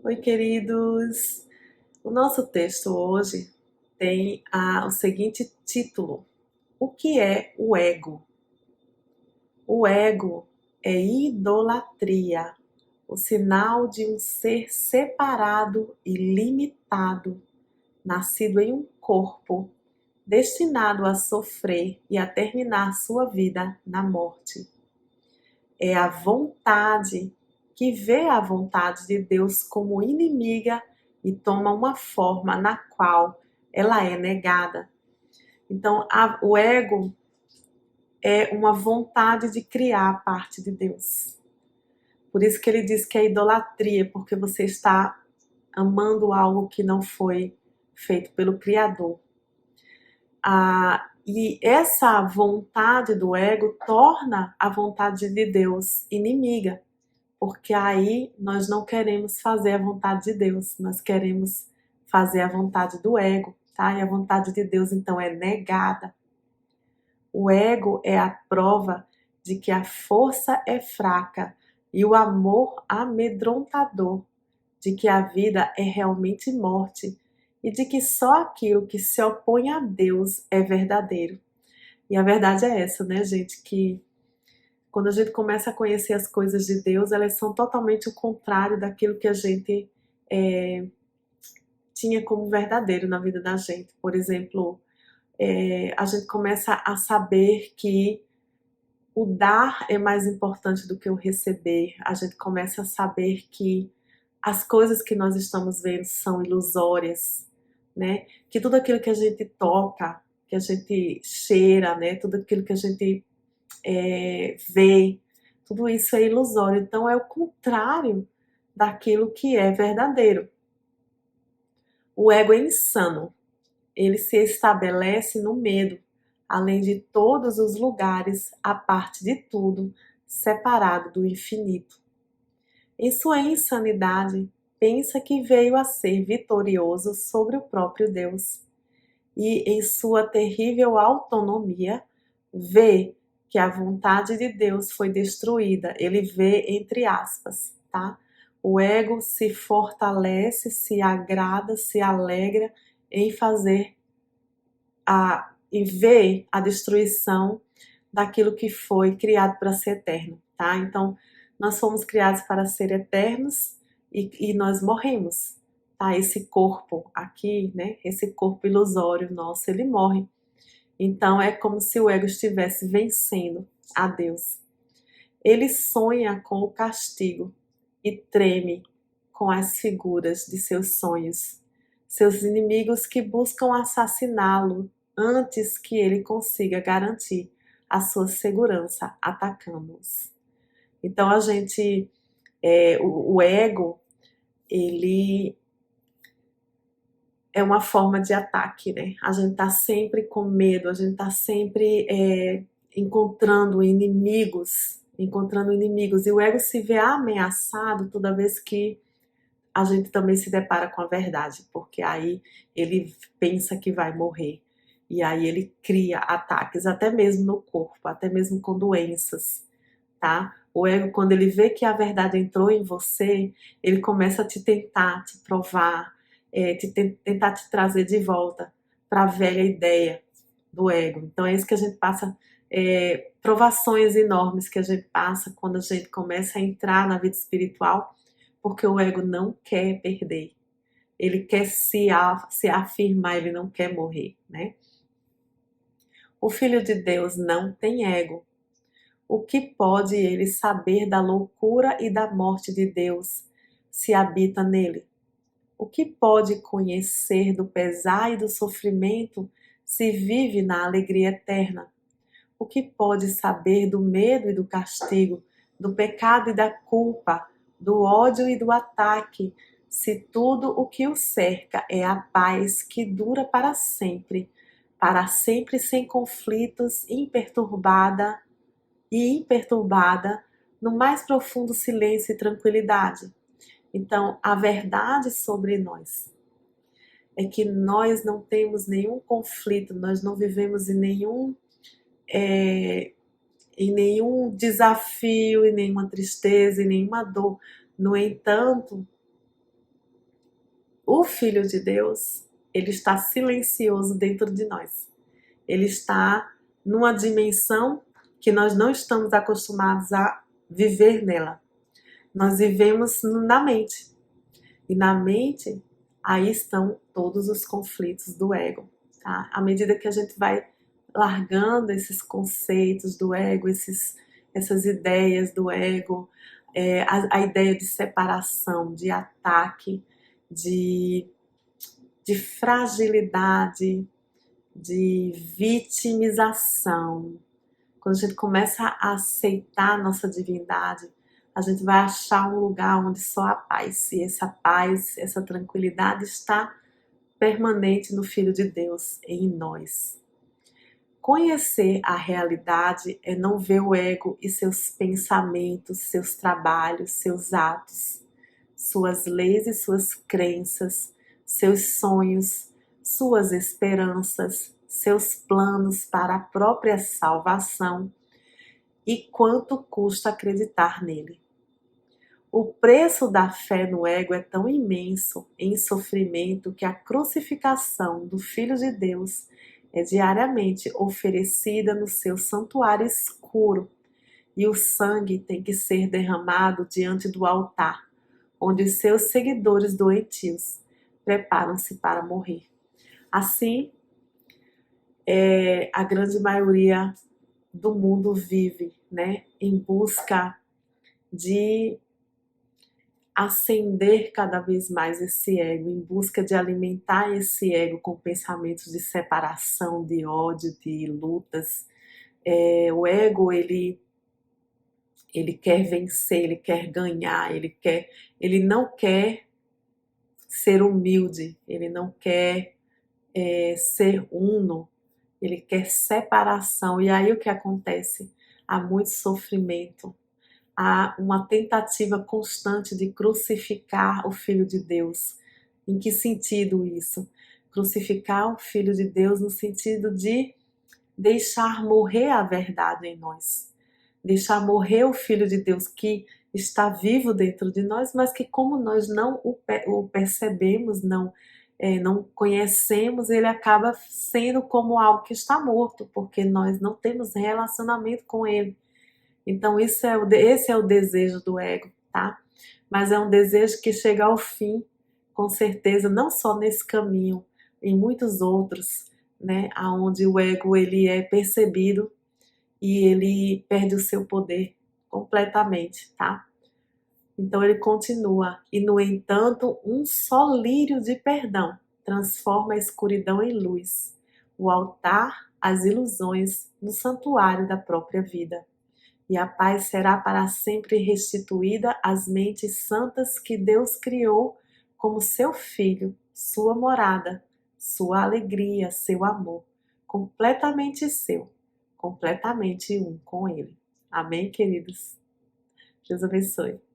Oi, queridos! O nosso texto hoje tem o seguinte título: O que é o ego? O ego é idolatria, o sinal de um ser separado e limitado, nascido em um corpo, destinado a sofrer e a terminar sua vida na morte. É a vontade que vê a vontade de Deus como inimiga e toma uma forma na qual ela é negada. Então, o ego é uma vontade de criar a parte de Deus. Por isso que ele diz que é idolatria, porque você está amando algo que não foi feito pelo Criador. E essa vontade do ego torna a vontade de Deus inimiga, porque aí nós não queremos fazer a vontade de Deus, nós queremos fazer a vontade do ego, tá? E a vontade de Deus então é negada. O ego é a prova de que a força é fraca e o amor amedrontador, de que a vida é realmente morte e de que só aquilo que se opõe a Deus é verdadeiro. E a verdade é essa, né, gente? Que quando a gente começa a conhecer as coisas de Deus, elas são totalmente o contrário daquilo que a gente tinha como verdadeiro na vida da gente. Por exemplo, a gente começa a saber que o dar é mais importante do que o receber. A gente começa a saber que as coisas que nós estamos vendo são ilusórias, né? Que tudo aquilo que a gente toca, que a gente cheira, né? Tudo aquilo que a gente vê, tudo isso é ilusório. Então é o contrário daquilo que é verdadeiro. O ego é insano. Ele se estabelece no medo, além de todos os lugares, a parte de tudo, separado do infinito. Em sua insanidade, pensa que veio a ser vitorioso sobre o próprio Deus. E em sua terrível autonomia, vê que a vontade de Deus foi destruída. Ele vê entre aspas, tá? O ego se fortalece, se agrada, se alegra em fazer e ver a destruição daquilo que foi criado para ser eterno, tá? Então, nós fomos criados para ser eternos e nós morremos, tá? Esse corpo aqui, né? Esse corpo ilusório nosso, ele morre. Então, é como se o ego estivesse vencendo a Deus. Ele sonha com o castigo e treme com as figuras de seus sonhos. Seus inimigos que buscam assassiná-lo antes que ele consiga garantir a sua segurança atacando-os. Então a gente, o ego, ele é uma forma de ataque, né? A gente tá sempre com medo, a gente tá sempre encontrando inimigos, e o ego se vê ameaçado toda vez que a gente também se depara com a verdade, porque aí ele pensa que vai morrer. E aí ele cria ataques, até mesmo no corpo, até mesmo com doenças, tá? O ego, quando ele vê que a verdade entrou em você, ele começa a te tentar, te provar, tentar te trazer de volta para a velha ideia do ego. Então é isso que a gente passa, provações enormes que a gente passa quando a gente começa a entrar na vida espiritual, porque o ego não quer perder. Ele quer se afirmar, ele não quer morrer, né? O Filho de Deus não tem ego. O que pode ele saber da loucura e da morte de Deus se habita nele? O que pode conhecer do pesar e do sofrimento se vive na alegria eterna? O que pode saber do medo e do castigo, do pecado e da culpa, do ódio e do ataque, se tudo o que o cerca é a paz que dura para sempre sem conflitos, imperturbada, no mais profundo silêncio e tranquilidade? Então, a verdade sobre nós é que nós não temos nenhum conflito, nós não vivemos em nenhum desafio, em nenhuma tristeza, em nenhuma dor. No entanto, O Filho de Deus, ele está silencioso dentro de nós. Ele está numa dimensão que nós não estamos acostumados a viver nela. Nós vivemos na mente. E na mente, aí estão todos os conflitos do ego. Tá? À medida que a gente vai largando esses conceitos do ego, essas ideias do ego, a ideia de separação, de ataque, de fragilidade, de vitimização. Quando a gente começa a aceitar a nossa divindade, a gente vai achar um lugar onde só a paz, e essa paz, essa tranquilidade está permanente no Filho de Deus, em nós. Conhecer a realidade é não ver o ego e seus pensamentos, seus trabalhos, seus atos, suas leis e suas crenças, seus sonhos, suas esperanças, seus planos para a própria salvação e quanto custa acreditar nele. O preço da fé no ego é tão imenso em sofrimento que a crucificação do Filho de Deus é diariamente oferecida no seu santuário escuro e o sangue tem que ser derramado diante do altar, onde os seus seguidores doentios preparam-se para morrer. Assim, a grande maioria do mundo vive, né, em busca de acender cada vez mais esse ego, em busca de alimentar esse ego com pensamentos de separação, de ódio, de lutas. O ego, ele quer vencer, ele quer ganhar, ele não quer ser humilde, ele não quer ser uno, ele quer separação. E aí o que acontece? Há muito sofrimento, há uma tentativa constante de crucificar o Filho de Deus. Em que sentido isso? Crucificar o Filho de Deus no sentido de deixar morrer a verdade em nós. Deixar morrer o Filho de Deus que está vivo dentro de nós, mas que como nós não o percebemos, não conhecemos, ele acaba sendo como algo que está morto, porque nós não temos relacionamento com ele. Então esse é o desejo do ego, tá? Mas é um desejo que chega ao fim, com certeza, não só nesse caminho, em muitos outros, né? Onde o ego ele é percebido e ele perde o seu poder completamente, tá? Então ele continua, e no entanto um só lírio de perdão transforma a escuridão em luz, o altar, as ilusões, no santuário da própria vida. E a paz será para sempre restituída às mentes santas que Deus criou como seu filho, sua morada, sua alegria, seu amor, completamente seu, completamente um com ele. Amém, queridos? Deus abençoe.